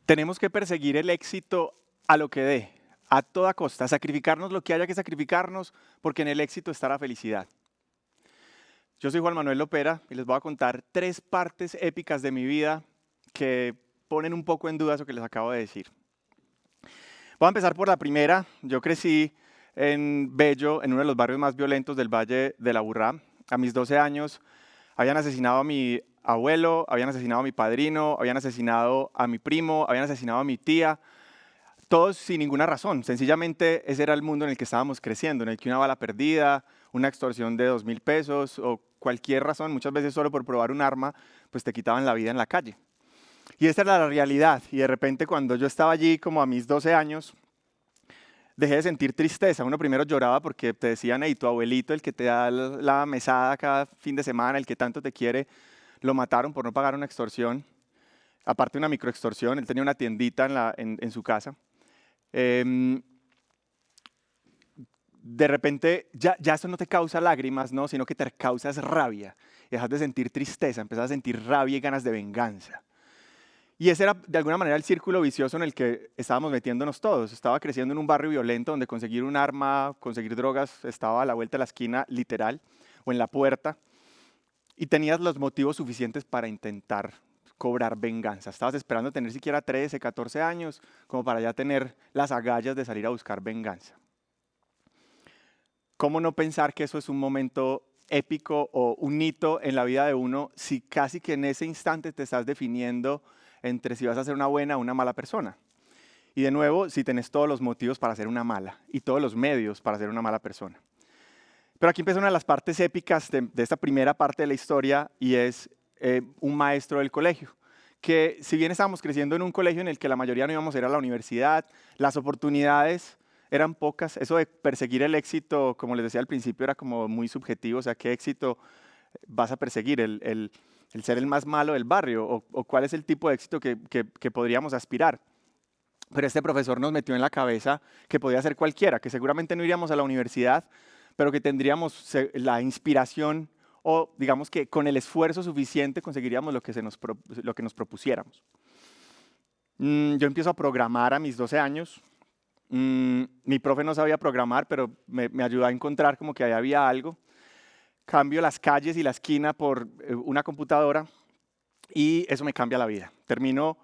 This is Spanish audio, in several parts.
Tenemos que perseguir el éxito a lo que dé, a toda costa, sacrificarnos lo que haya que sacrificarnos, porque en el éxito está la felicidad. Yo soy Juan Manuel Lopera y les voy a contar 3 partes épicas de mi vida que ponen un poco en duda eso que les acabo de decir. Voy a empezar por la primera. Yo crecí en Bello, en uno de los barrios más violentos del Valle de la Aburrá. A mis 12 años habían asesinado a mi abuelo, habían asesinado a mi padrino, habían asesinado a mi primo, habían asesinado a mi tía. Todos sin ninguna razón, sencillamente ese era el mundo en el que estábamos creciendo, en el que una bala perdida, una extorsión de 2.000 pesos o cualquier razón, muchas veces solo por probar un arma, pues te quitaban la vida en la calle. Y esta era la realidad, y de repente cuando yo estaba allí como a mis 12 años, dejé de sentir tristeza. Uno primero lloraba porque te decían, hey, tu abuelito, el que te da la mesada cada fin de semana, el que tanto te quiere, lo mataron por no pagar una extorsión, aparte una microextorsión, él tenía una tiendita en su casa. De repente ya eso no te causa lágrimas, ¿no? Sino que te causas rabia. Y dejas de sentir tristeza, empiezas a sentir rabia y ganas de venganza. Y ese era de alguna manera el círculo vicioso en el que estábamos metiéndonos todos. Estaba creciendo en un barrio violento donde conseguir un arma, conseguir drogas, estaba a la vuelta de la esquina, literal, o en la puerta. Y tenías los motivos suficientes para intentar cobrar venganza. Estabas esperando tener siquiera 13, 14 años, como para ya tener las agallas de salir a buscar venganza. ¿Cómo no pensar que eso es un momento épico o un hito en la vida de uno si casi que en ese instante te estás definiendo entre si vas a ser una buena o una mala persona? Y de nuevo, si tenés todos los motivos para ser una mala y todos los medios para ser una mala persona. Pero aquí empieza una de las partes épicas de esta primera parte de la historia y es un maestro del colegio. Que si bien estábamos creciendo en un colegio en el que la mayoría no íbamos a ir a la universidad, las oportunidades eran pocas. Eso de perseguir el éxito, como les decía al principio, era como muy subjetivo. O sea, ¿qué éxito vas a perseguir? ¿El ser el más malo del barrio? ¿O cuál es el tipo de éxito que podríamos aspirar? Pero este profesor nos metió en la cabeza que podía ser cualquiera, que seguramente no iríamos a la universidad, pero que tendríamos la inspiración o digamos que con el esfuerzo suficiente conseguiríamos lo que nos propusiéramos. Yo empiezo a programar a mis 12 años. Mi profe no sabía programar, pero me ayudó a encontrar como que ahí había algo. Cambio las calles y la esquina por una computadora y eso me cambia la vida. Termino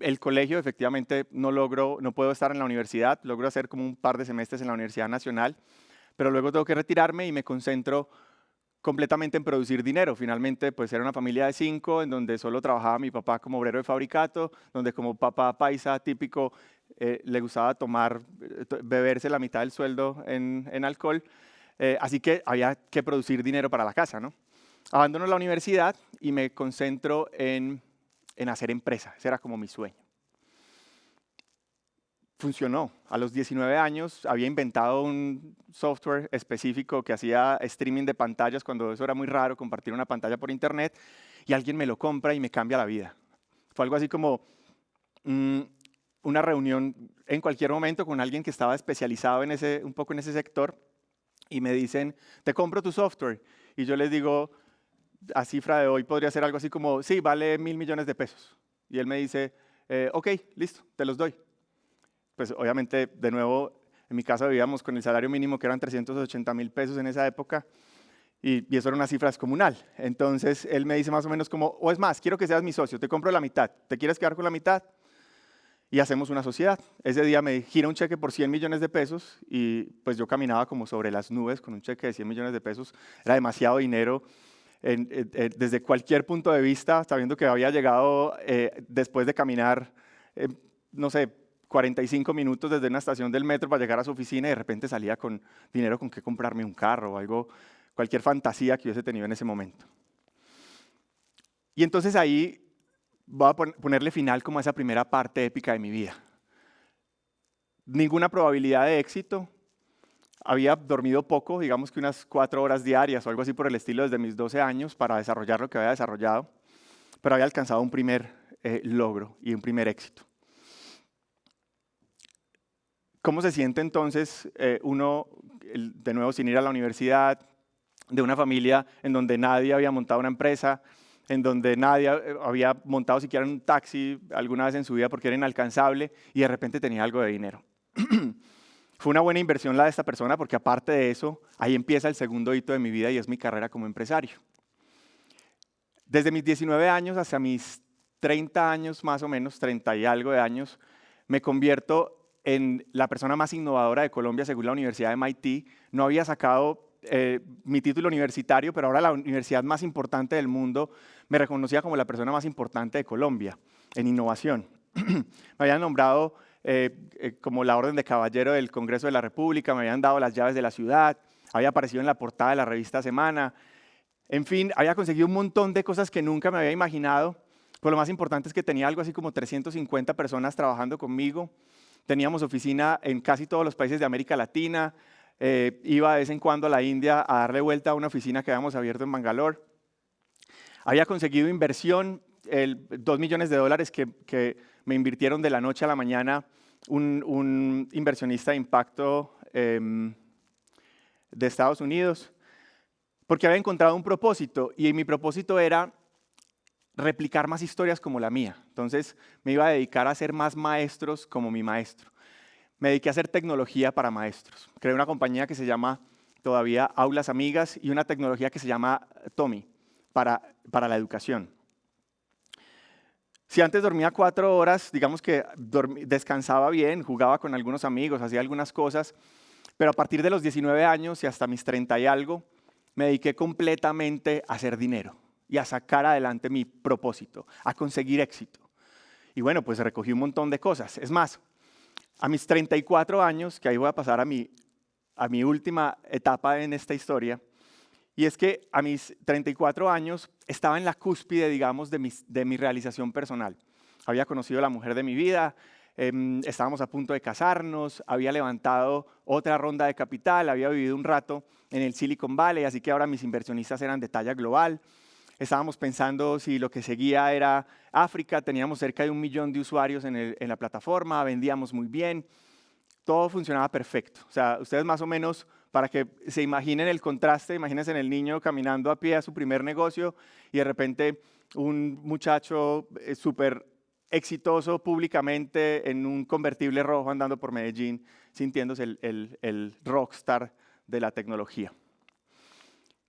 el colegio, efectivamente no puedo estar en la universidad, logro hacer como un par de semestres en la Universidad Nacional, pero luego tengo que retirarme y me concentro completamente en producir dinero. Finalmente, pues era una familia de 5, en donde solo trabajaba mi papá como obrero de fabricato, donde como papá paisa típico le gustaba beberse la mitad del sueldo en alcohol, así que había que producir dinero para la casa, ¿no? Abandono la universidad y me concentro en hacer empresa. Ese era como mi sueño. Funcionó. A los 19 años había inventado un software específico que hacía streaming de pantallas cuando eso era muy raro, compartir una pantalla por internet, y alguien me lo compra y me cambia la vida. Fue algo así como una reunión en cualquier momento con alguien que estaba especializado un poco en ese sector y me dicen, te compro tu software. Y yo les digo, a cifra de hoy podría ser algo así como, sí, vale 1.000 millones de pesos. Y él me dice, ok, listo, te los doy. Pues obviamente, de nuevo, en mi casa vivíamos con el salario mínimo que eran 380.000 pesos en esa época y eso era una cifra descomunal. Entonces él me dice más o menos como, o es más, quiero que seas mi socio, te compro la mitad, ¿te quieres quedar con la mitad? Y hacemos una sociedad. Ese día me gira un cheque por 100 millones de pesos y pues yo caminaba como sobre las nubes con un cheque de 100 millones de pesos. Era demasiado dinero desde cualquier punto de vista, sabiendo que había llegado después de caminar, no sé, 45 minutos desde una estación del metro para llegar a su oficina y de repente salía con dinero con que comprarme un carro o algo, cualquier fantasía que hubiese tenido en ese momento. Y entonces ahí voy a ponerle final como a esa primera parte épica de mi vida. Ninguna probabilidad de éxito. Había dormido poco, digamos que unas 4 horas diarias o algo así por el estilo desde mis 12 años para desarrollar lo que había desarrollado, pero había alcanzado un primer logro y un primer éxito. ¿Cómo se siente entonces uno, de nuevo sin ir a la universidad, de una familia en donde nadie había montado una empresa, en donde nadie había montado siquiera en un taxi alguna vez en su vida porque era inalcanzable y de repente tenía algo de dinero. Fue una buena inversión la de esta persona porque aparte de eso, ahí empieza el segundo hito de mi vida y es mi carrera como empresario. Desde mis 19 años hasta mis 30 años más o menos, 30 y algo de años, me convierto en la persona más innovadora de Colombia según la Universidad de MIT. No había sacado mi título universitario, pero ahora la universidad más importante del mundo me reconocía como la persona más importante de Colombia en innovación. Me habían nombrado como la Orden de Caballero del Congreso de la República, me habían dado las llaves de la ciudad, había aparecido en la portada de la revista Semana. En fin, había conseguido un montón de cosas que nunca me había imaginado, pero lo más importante es que tenía algo así como 350 personas trabajando conmigo. Teníamos oficina en casi todos los países de América Latina. Iba de vez en cuando a la India a darle vuelta a una oficina que habíamos abierto en Bangalore. Había conseguido inversión, 2 millones de dólares que me invirtieron de la noche a la mañana un inversionista de impacto de Estados Unidos, porque había encontrado un propósito y mi propósito era replicar más historias como la mía. Entonces me iba a dedicar a hacer más maestros como mi maestro. Me dediqué a hacer tecnología para maestros. Creé una compañía que se llama todavía Aulas Amigas y una tecnología que se llama Tommy para la educación. Si antes dormía 4 horas, digamos que descansaba bien, jugaba con algunos amigos, hacía algunas cosas, pero a partir de los 19 años y hasta mis 30 y algo, me dediqué completamente a hacer dinero y a sacar adelante mi propósito, a conseguir éxito. Y bueno, pues recogí un montón de cosas. Es más, a mis 34 años, que ahí voy a pasar a mi última etapa en esta historia, y es que a mis 34 años estaba en la cúspide, digamos, de mi realización personal. Había conocido a la mujer de mi vida, estábamos a punto de casarnos, había levantado otra ronda de capital, había vivido un rato en el Silicon Valley, así que ahora mis inversionistas eran de talla global. Estábamos pensando si lo que seguía era África, teníamos cerca de 1 millón de usuarios en la plataforma, vendíamos muy bien, todo funcionaba perfecto. O sea, ustedes más o menos, para que se imaginen el contraste, imagínense en el niño caminando a pie a su primer negocio y de repente un muchacho súper exitoso públicamente en un convertible rojo andando por Medellín, sintiéndose el rockstar de la tecnología.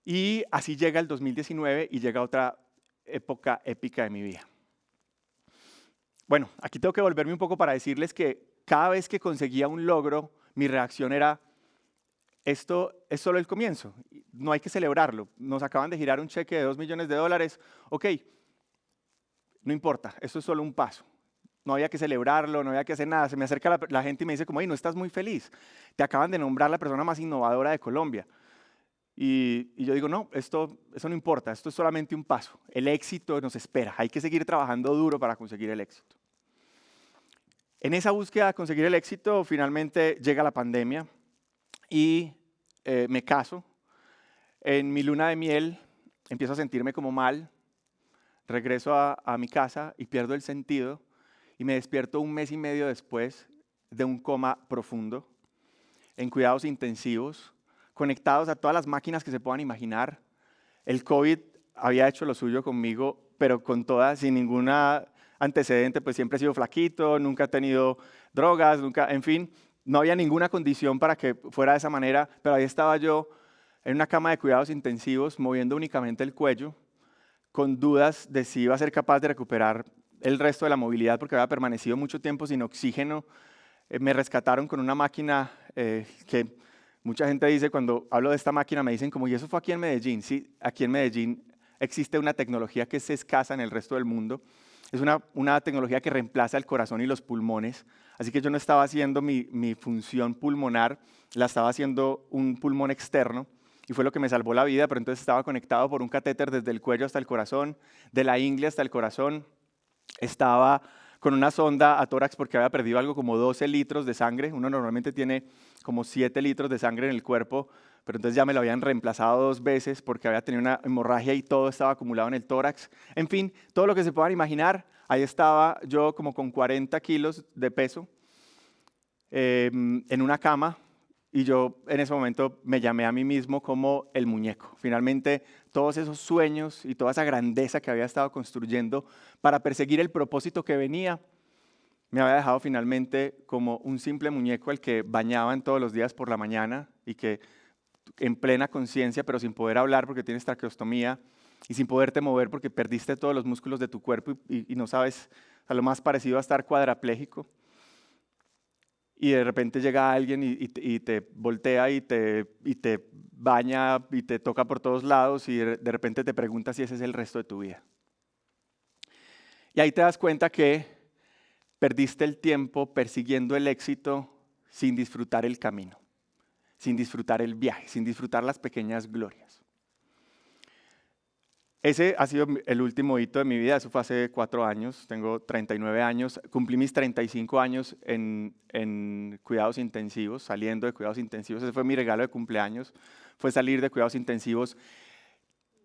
Y así llega el 2019 y llega otra época épica de mi vida. Bueno, aquí tengo que volverme un poco para decirles que cada vez que conseguía un logro, mi reacción era, esto es solo el comienzo, no hay que celebrarlo. Nos acaban de girar un cheque de 2 millones de dólares, ok, no importa, esto es solo un paso. No había que celebrarlo, no había que hacer nada. Se me acerca la gente y me dice como, no estás muy feliz, te acaban de nombrar la persona más innovadora de Colombia. Y yo digo, no, eso no importa, esto es solamente un paso. El éxito nos espera, hay que seguir trabajando duro para conseguir el éxito. En esa búsqueda de conseguir el éxito, finalmente llega la pandemia y me caso. En mi luna de miel empiezo a sentirme como mal, regreso a mi casa y pierdo el sentido y me despierto 1 mes y medio después de un coma profundo, en cuidados intensivos, conectados a todas las máquinas que se puedan imaginar. El COVID había hecho lo suyo conmigo, pero con todas, sin ninguna antecedente, pues siempre he sido flaquito, nunca he tenido drogas, nunca, en fin, no había ninguna condición para que fuera de esa manera, pero ahí estaba yo en una cama de cuidados intensivos, moviendo únicamente el cuello, con dudas de si iba a ser capaz de recuperar el resto de la movilidad, porque había permanecido mucho tiempo sin oxígeno. Me rescataron con una máquina que mucha gente dice, cuando hablo de esta máquina, me dicen como, ¿y eso fue aquí en Medellín? Sí, aquí en Medellín existe una tecnología que es escasa en el resto del mundo. Es una tecnología que reemplaza el corazón y los pulmones. Así que yo no estaba haciendo mi función pulmonar, la estaba haciendo un pulmón externo. Y fue lo que me salvó la vida, pero entonces estaba conectado por un catéter desde el cuello hasta el corazón, de la ingle hasta el corazón. Estaba con una sonda a tórax porque había perdido algo como 12 litros de sangre. Uno normalmente tiene como 7 litros de sangre en el cuerpo, pero entonces ya me lo habían reemplazado 2 veces porque había tenido una hemorragia y todo estaba acumulado en el tórax. En fin, todo lo que se puedan imaginar, ahí estaba yo como con 40 kilos de peso en una cama, Y yo en ese momento me llamé a mí mismo como el muñeco. Finalmente, todos esos sueños y toda esa grandeza que había estado construyendo para perseguir el propósito que venía, me había dejado finalmente como un simple muñeco al que bañaban todos los días por la mañana y que en plena conciencia, pero sin poder hablar porque tienes traqueostomía y sin poderte mover porque perdiste todos los músculos de tu cuerpo y no sabes, a lo más parecido a estar cuadrapléjico. Y de repente llega alguien y te voltea y te baña y te toca por todos lados y de repente te pregunta si ese es el resto de tu vida. Y ahí te das cuenta que perdiste el tiempo persiguiendo el éxito sin disfrutar el camino, sin disfrutar el viaje, sin disfrutar las pequeñas glorias. Ese ha sido el último hito de mi vida, eso fue hace 4 años, tengo 39 años, cumplí mis 35 años en cuidados intensivos, saliendo de cuidados intensivos, ese fue mi regalo de cumpleaños, fue salir de cuidados intensivos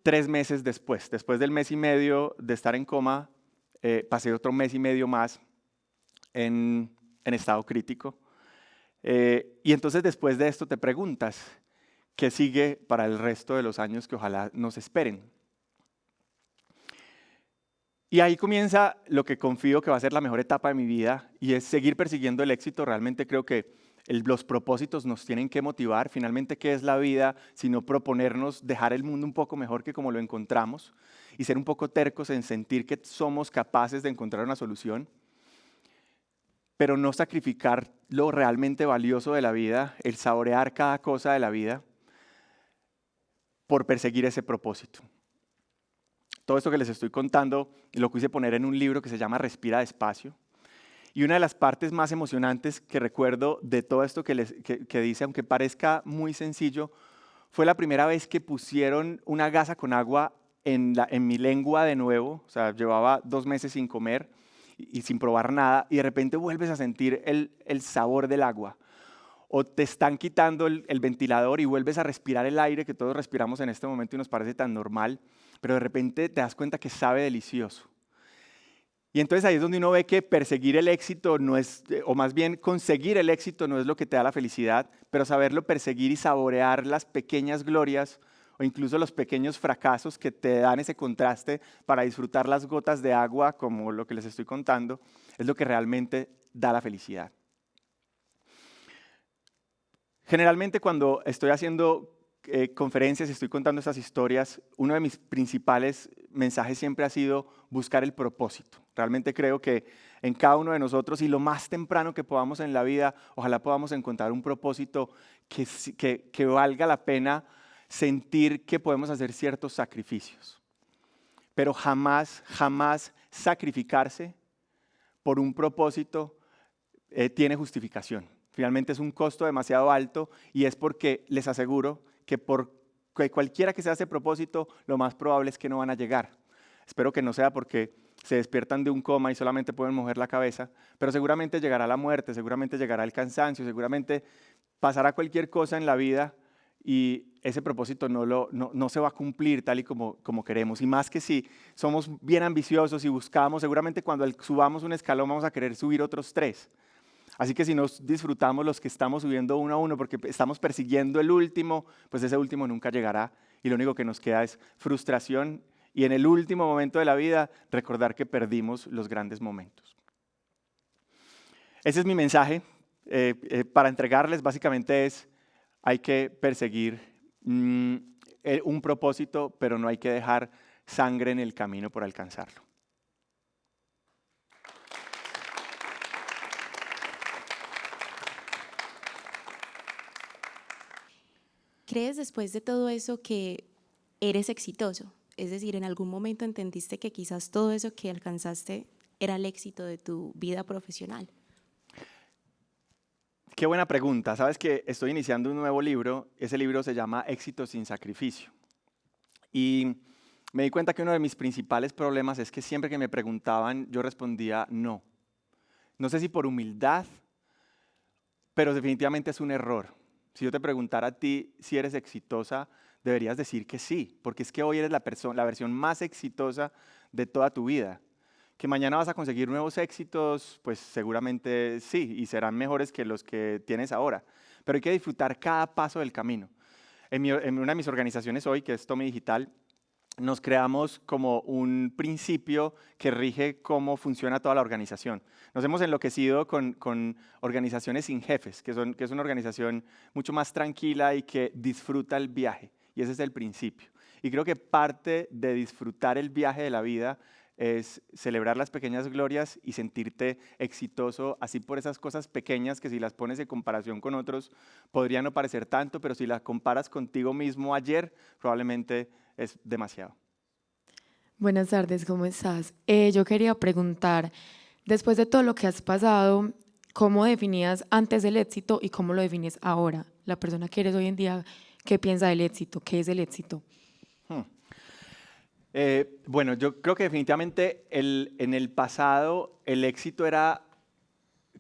3 meses después del mes y medio de estar en coma, pasé otro mes y medio más en estado crítico. Y entonces después de esto te preguntas, ¿qué sigue para el resto de los años que ojalá nos esperen? Y ahí comienza lo que confío que va a ser la mejor etapa de mi vida y es seguir persiguiendo el éxito. Realmente creo que los propósitos nos tienen que motivar. Finalmente, ¿qué es la vida? Sino proponernos dejar el mundo un poco mejor que como lo encontramos y ser un poco tercos en sentir que somos capaces de encontrar una solución, pero no sacrificar lo realmente valioso de la vida, el saborear cada cosa de la vida por perseguir ese propósito. Todo esto que les estoy contando lo quise poner en un libro que se llama Respira Despacio. Y una de las partes más emocionantes que recuerdo de todo esto que dice, aunque parezca muy sencillo, fue la primera vez que pusieron una gasa con agua en mi lengua de nuevo. O sea, llevaba 2 meses sin comer y sin probar nada, y de repente vuelves a sentir el sabor del agua. O te están quitando el ventilador y vuelves a respirar el aire que todos respiramos en este momento y nos parece tan normal, pero de repente te das cuenta que sabe delicioso. Y entonces ahí es donde uno ve que perseguir el éxito no es, o más bien conseguir el éxito no es lo que te da la felicidad, pero saberlo perseguir y saborear las pequeñas glorias o incluso los pequeños fracasos que te dan ese contraste para disfrutar las gotas de agua, como lo que les estoy contando, es lo que realmente da la felicidad. Generalmente cuando estoy haciendo conferencias y estoy contando estas historias, uno de mis principales mensajes siempre ha sido buscar el propósito. Realmente creo que en cada uno de nosotros y lo más temprano que podamos en la vida, ojalá podamos encontrar un propósito que valga la pena sentir que podemos hacer ciertos sacrificios. Pero jamás, jamás sacrificarse por un propósito tiene justificación. Finalmente es un costo demasiado alto y es porque les aseguro que por cualquiera que sea ese propósito, lo más probable es que no van a llegar. Espero que no sea porque se despiertan de un coma y solamente pueden mover la cabeza, pero seguramente llegará la muerte, seguramente llegará el cansancio, seguramente pasará cualquier cosa en la vida y ese propósito no se va a cumplir tal y como queremos. Y más que si somos bien ambiciosos y buscamos, seguramente cuando subamos un escalón vamos a querer subir otros 3. Así que si nos disfrutamos los que estamos subiendo uno a uno porque estamos persiguiendo el último, pues ese último nunca llegará y lo único que nos queda es frustración y en el último momento de la vida recordar que perdimos los grandes momentos. Ese es mi mensaje para entregarles. Básicamente hay que perseguir un propósito, pero no hay que dejar sangre en el camino por alcanzarlo. ¿Crees después de todo eso que eres exitoso? Es decir, ¿en algún momento entendiste que quizás todo eso que alcanzaste era el éxito de tu vida profesional? Qué buena pregunta. Sabes que estoy iniciando un nuevo libro. Ese libro se llama Éxito sin sacrificio. Y me di cuenta que uno de mis principales problemas es que siempre que me preguntaban, yo respondía no. No sé si por humildad, pero definitivamente es un error. Si yo te preguntara a ti si eres exitosa, deberías decir que sí, porque es que hoy eres la versión más exitosa de toda tu vida. Que mañana vas a conseguir nuevos éxitos, pues seguramente sí, y serán mejores que los que tienes ahora. pero hay que disfrutar cada paso del camino. En una de mis organizaciones hoy, que es Tommy Digital, nos creamos como un principio que rige cómo funciona toda la organización. Nos hemos enloquecido con organizaciones sin jefes, que es una organización mucho más tranquila y que disfruta el viaje. Y ese es el principio. Y creo que parte de disfrutar el viaje de la vida es celebrar las pequeñas glorias y sentirte exitoso, así por esas cosas pequeñas que si las pones en comparación con otros podría no parecer tanto, pero si las comparas contigo mismo ayer, probablemente es demasiado. Buenas tardes, ¿cómo estás? Yo quería preguntar, después de todo lo que has pasado, ¿cómo definías antes el éxito y cómo lo defines ahora? La persona que eres hoy en día, ¿qué piensa del éxito? ¿Qué es el éxito? Hmm. Bueno, yo creo que definitivamente en el pasado el éxito era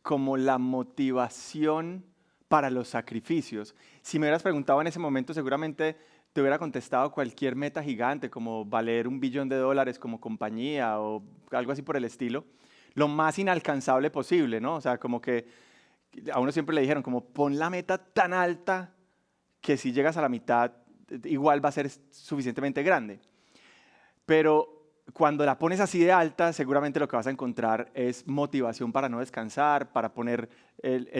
como la motivación para los sacrificios. Si me hubieras preguntado en ese momento, seguramente te hubiera contestado cualquier meta gigante, como valer $1 billón como compañía o algo así por el estilo, lo más inalcanzable posible, ¿no? O sea, como que a uno siempre le dijeron, como pon la meta tan alta que si llegas a la mitad, igual va a ser suficientemente grande. Pero cuando la pones así de alta, seguramente lo que vas a encontrar es motivación para no descansar, para poner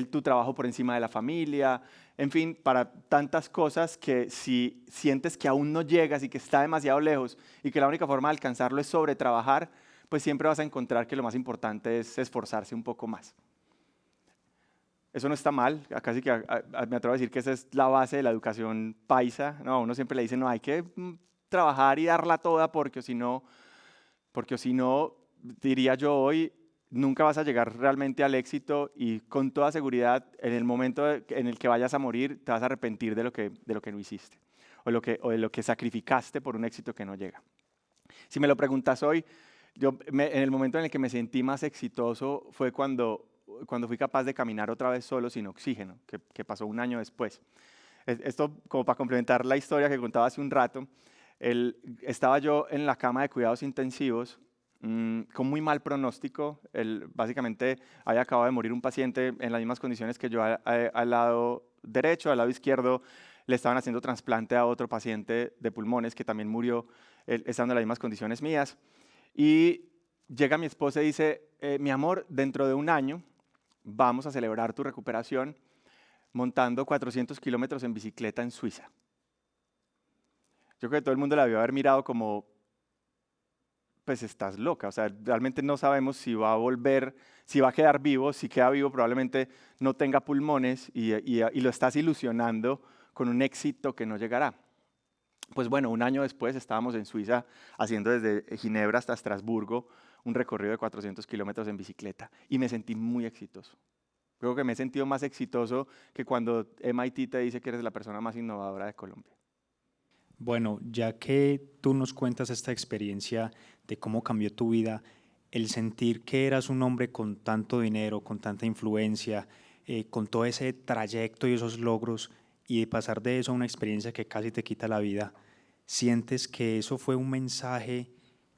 tu trabajo por encima de la familia, en fin, para tantas cosas que si sientes que aún no llegas y que está demasiado lejos y que la única forma de alcanzarlo es sobre trabajar, pues siempre vas a encontrar que lo más importante es esforzarse un poco más. Eso no está mal, casi que me atrevo a decir que esa es la base de la educación paisa. No, uno siempre le dice, no, hay que trabajar y darla toda porque si no, diría yo hoy, nunca vas a llegar realmente al éxito y con toda seguridad en el momento en el que vayas a morir te vas a arrepentir de lo que no hiciste o de lo que sacrificaste por un éxito que no llega. Si me lo preguntas hoy, en el momento en el que me sentí más exitoso fue cuando fui capaz de caminar otra vez solo sin oxígeno, que pasó un año después. Esto como para complementar la historia que contaba hace un rato, estaba yo en la cama de cuidados intensivos con muy mal pronóstico. Básicamente había acabado de morir un paciente en las mismas condiciones que yo al lado derecho, al lado izquierdo le estaban haciendo trasplante a otro paciente de pulmones que también murió estando en las mismas condiciones mías. Y llega mi esposa y dice, mi amor, dentro de un año vamos a celebrar tu recuperación montando 400 kilómetros en bicicleta en Suiza. Yo creo que todo el mundo la debió haber mirado como, pues estás loca, o sea, realmente no sabemos si va a volver, si va a quedar vivo, si queda vivo probablemente no tenga pulmones y lo estás ilusionando con un éxito que no llegará. Pues bueno, un año después estábamos en Suiza haciendo desde Ginebra hasta Estrasburgo un recorrido de 400 kilómetros en bicicleta y me sentí muy exitoso. Creo que me he sentido más exitoso que cuando MIT te dice que eres la persona más innovadora de Colombia. Bueno, ya que tú nos cuentas esta experiencia de cómo cambió tu vida, el sentir que eras un hombre con tanto dinero, con tanta influencia, con todo ese trayecto y esos logros, y de pasar de eso a una experiencia que casi te quita la vida, ¿sientes que eso fue un mensaje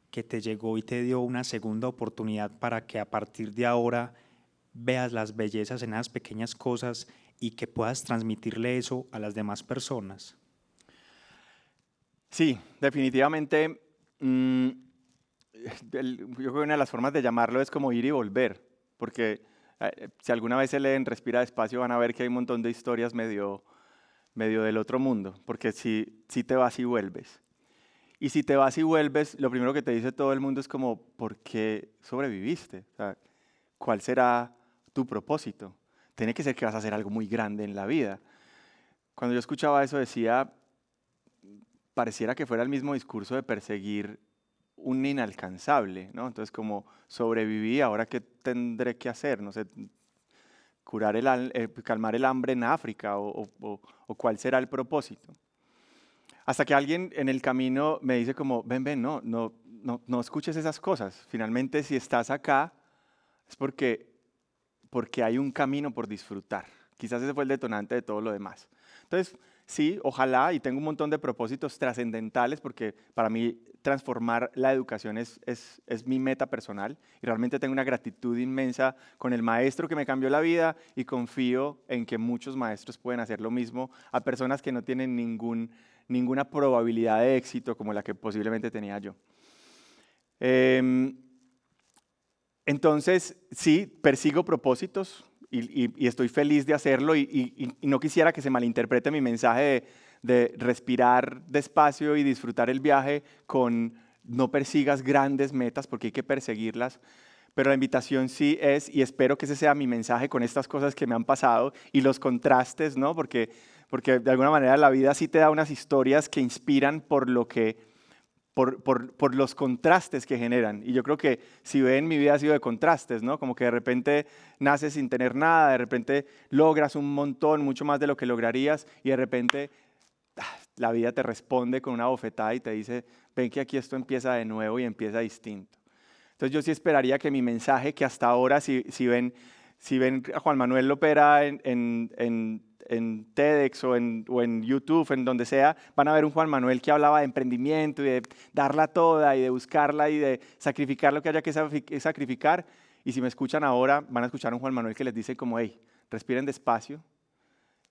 que te llegó y te dio una segunda oportunidad para que a partir de ahora veas las bellezas en esas pequeñas cosas y que puedas transmitirle eso a las demás personas? Sí, definitivamente. Yo creo que una de las formas de llamarlo es como ir y volver, porque si alguna vez se leen Respira Despacio van a ver que hay un montón de historias medio del otro mundo, porque si te vas y vuelves. Y si te vas y vuelves, lo primero que te dice todo el mundo es como, ¿por qué sobreviviste? O sea, ¿cuál será tu propósito? Tiene que ser que vas a hacer algo muy grande en la vida. Cuando yo escuchaba eso decía, pareciera que fuera el mismo discurso de perseguir un inalcanzable, ¿no? Entonces como sobreviví, ¿ahora qué tendré que hacer? No sé, calmar el hambre en África o cuál será el propósito. Hasta que alguien en el camino me dice como, ven, no escuches esas cosas. Finalmente, si estás acá, es porque hay un camino por disfrutar. Quizás ese fue el detonante de todo lo demás. Entonces, sí, ojalá, y tengo un montón de propósitos trascendentales, porque para mí transformar la educación es mi meta personal, y realmente tengo una gratitud inmensa con el maestro que me cambió la vida, y confío en que muchos maestros pueden hacer lo mismo a personas que no tienen ninguna probabilidad de éxito como la que posiblemente tenía yo. Entonces, sí, persigo propósitos y estoy feliz de hacerlo y no quisiera que se malinterprete mi mensaje de respirar despacio y disfrutar el viaje con no persigas grandes metas porque hay que perseguirlas. Pero la invitación sí es, y espero que ese sea mi mensaje con estas cosas que me han pasado y los contrastes, ¿no? Porque de alguna manera la vida sí te da unas historias que inspiran por los contrastes que generan. Y yo creo que si ven, mi vida ha sido de contrastes, ¿no? Como que de repente naces sin tener nada, de repente logras un montón, mucho más de lo que lograrías, y de repente la vida te responde con una bofetada y te dice, ven que aquí esto empieza de nuevo y empieza distinto. Entonces yo sí esperaría que mi mensaje, que hasta ahora, si ven a Juan Manuel Lopera en TEDx o en YouTube, en donde sea, van a ver un Juan Manuel que hablaba de emprendimiento y de darla toda y de buscarla y de sacrificar lo que haya que sacrificar. Y si me escuchan ahora, van a escuchar a un Juan Manuel que les dice como, hey, respiren despacio,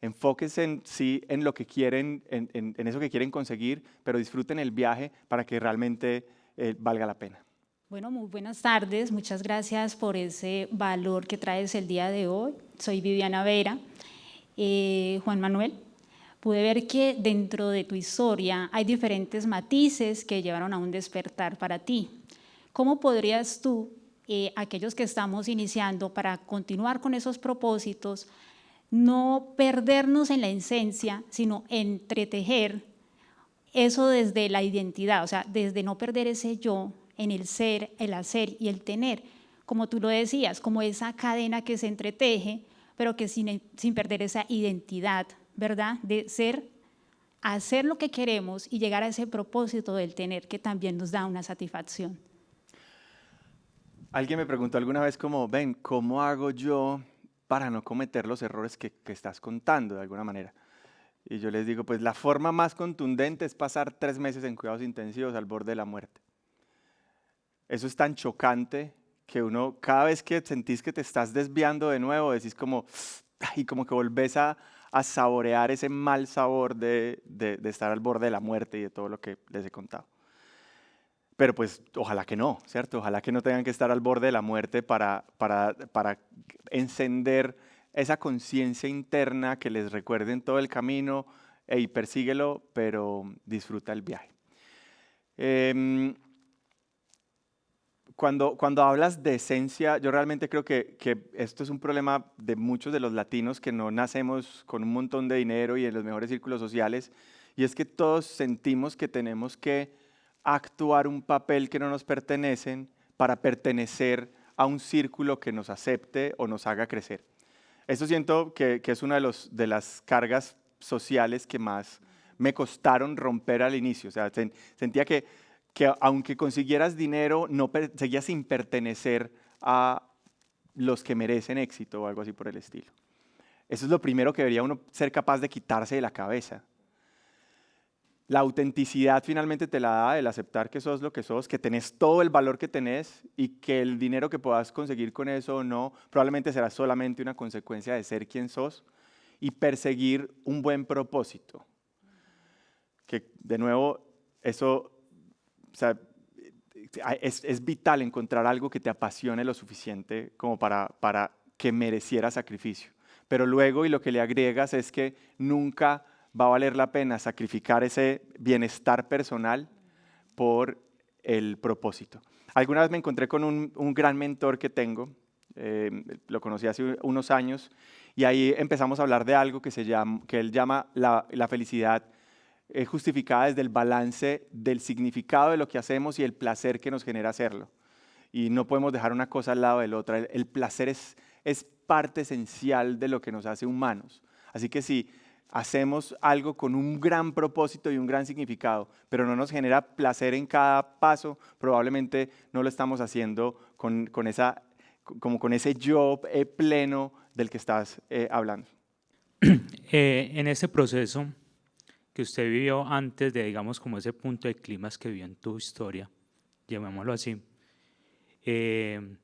enfóquense en lo que quieren, en eso que quieren conseguir, pero disfruten el viaje para que realmente valga la pena. Bueno, muy buenas tardes. Muchas gracias por ese valor que traes el día de hoy. Soy Viviana Vera. Juan Manuel, pude ver que dentro de tu historia hay diferentes matices que llevaron a un despertar para ti. ¿Cómo podrías tú, aquellos que estamos iniciando, para continuar con esos propósitos, no perdernos en la esencia, sino entretejer eso desde la identidad, o sea, desde no perder ese yo en el ser, el hacer y el tener, como tú lo decías, como esa cadena que se entreteje, pero que sin perder esa identidad, ¿verdad? De ser, hacer lo que queremos y llegar a ese propósito del tener, que también nos da una satisfacción. Alguien me preguntó alguna vez como, ven, ¿cómo hago yo para no cometer los errores que estás contando de alguna manera? Y yo les digo, pues la forma más contundente es pasar 3 meses en cuidados intensivos al borde de la muerte. Eso es tan chocante que uno, cada vez que sentís que te estás desviando de nuevo, decís como, y como que volvés a saborear ese mal sabor de estar al borde de la muerte y de todo lo que les he contado. Pero pues ojalá que no, ¿cierto? Ojalá que no tengan que estar al borde de la muerte para encender esa conciencia interna que les recuerde en todo el camino, y persíguelo, pero disfruta el viaje. Cuando hablas de esencia, yo realmente creo que esto es un problema de muchos de los latinos que no nacemos con un montón de dinero y en los mejores círculos sociales, y es que todos sentimos que tenemos que actuar un papel que no nos pertenecen para pertenecer a un círculo que nos acepte o nos haga crecer. Eso siento que es una de las cargas sociales que más me costaron romper al inicio. O sea, sentía que aunque consiguieras dinero, seguías sin pertenecer a los que merecen éxito o algo así por el estilo. Eso es lo primero que debería uno ser capaz de quitarse de la cabeza. La autenticidad finalmente te la da el aceptar que sos lo que sos, que tenés todo el valor que tenés y que el dinero que puedas conseguir con eso o no, probablemente será solamente una consecuencia de ser quien sos y perseguir un buen propósito. Que de nuevo, eso, o sea, es vital encontrar algo que te apasione lo suficiente como para que mereciera sacrificio. Pero luego, y lo que le agregas es que nunca va a valer la pena sacrificar ese bienestar personal por el propósito. Alguna vez me encontré con un gran mentor que tengo, lo conocí hace unos años, y ahí empezamos a hablar de algo que él llama la felicidad justificada desde el balance del significado de lo que hacemos y el placer que nos genera hacerlo. Y no podemos dejar una cosa al lado de la otra. El placer es parte esencial de lo que nos hace humanos. Así que si hacemos algo con un gran propósito y un gran significado, pero no nos genera placer en cada paso, probablemente no lo estamos haciendo con ese yo pleno del que estás hablando. En este proceso que usted vivió antes de, digamos, como ese punto de clímax que vivió en tu historia, llamémoslo así, qué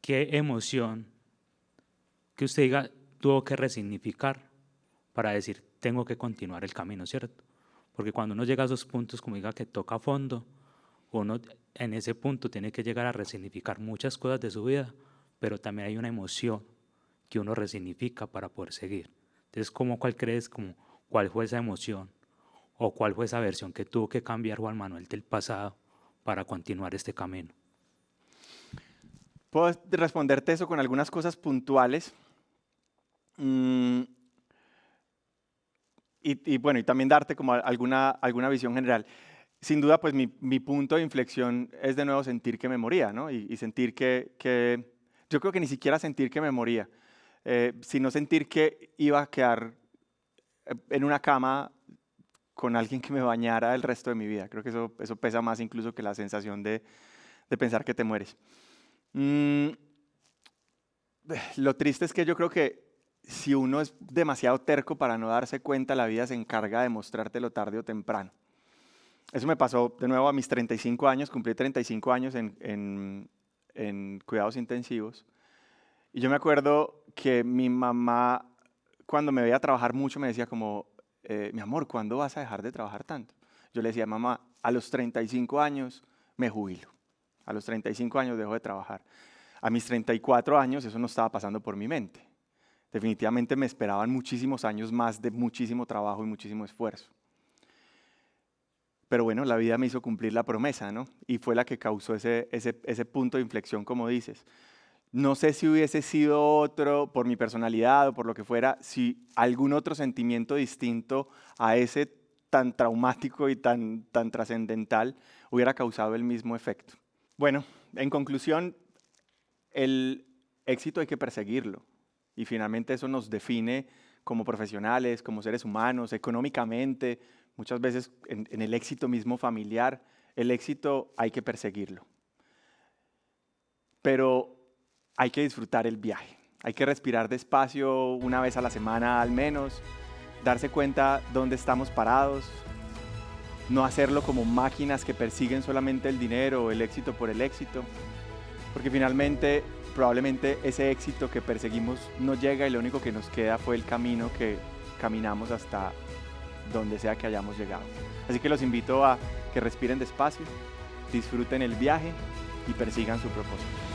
emoción que usted diga tuvo que resignificar para decir, tengo que continuar el camino, ¿cierto? Porque cuando uno llega a esos puntos, como diga que toca a fondo, uno en ese punto tiene que llegar a resignificar muchas cosas de su vida, pero también hay una emoción que uno resignifica para poder seguir. Entonces, ¿cuál crees, cuál fue esa emoción o cuál fue esa versión que tuvo que cambiar Juan Manuel del pasado para continuar este camino? Puedo responderte eso con algunas cosas puntuales. Bueno, y también darte como alguna visión general. Sin duda, pues mi punto de inflexión es de nuevo sentir que me moría, ¿no? Y sentir que yo creo que ni siquiera sentir que me moría, sino sentir que iba a quedar en una cama con alguien que me bañara el resto de mi vida. Creo que eso pesa más incluso que la sensación de pensar que te mueres. Lo triste es que yo creo que si uno es demasiado terco para no darse cuenta, la vida se encarga de mostrártelo tarde o temprano. Eso me pasó de nuevo a mis 35 años, cumplí 35 años en cuidados intensivos. Y yo me acuerdo que mi mamá, cuando me veía trabajar mucho, me decía como, mi amor, ¿cuándo vas a dejar de trabajar tanto? Yo le decía, mamá, a los 35 años me jubilo. A los 35 años dejo de trabajar. A mis 34 años eso no estaba pasando por mi mente. Definitivamente me esperaban muchísimos años más de muchísimo trabajo y muchísimo esfuerzo. Pero bueno, la vida me hizo cumplir la promesa, ¿no? Y fue la que causó ese punto de inflexión, como dices. No sé si hubiese sido otro, por mi personalidad o por lo que fuera, si algún otro sentimiento distinto a ese tan traumático y tan trascendental hubiera causado el mismo efecto. Bueno, en conclusión, el éxito hay que perseguirlo. Y finalmente eso nos define como profesionales, como seres humanos, económicamente, muchas veces en el éxito mismo familiar, el éxito hay que perseguirlo. Pero hay que disfrutar el viaje, hay que respirar despacio una vez a la semana al menos, darse cuenta dónde estamos parados, no hacerlo como máquinas que persiguen solamente el dinero o el éxito por el éxito, porque finalmente probablemente ese éxito que perseguimos no llega y lo único que nos queda fue el camino que caminamos hasta donde sea que hayamos llegado. Así que los invito a que respiren despacio, disfruten el viaje y persigan su propósito.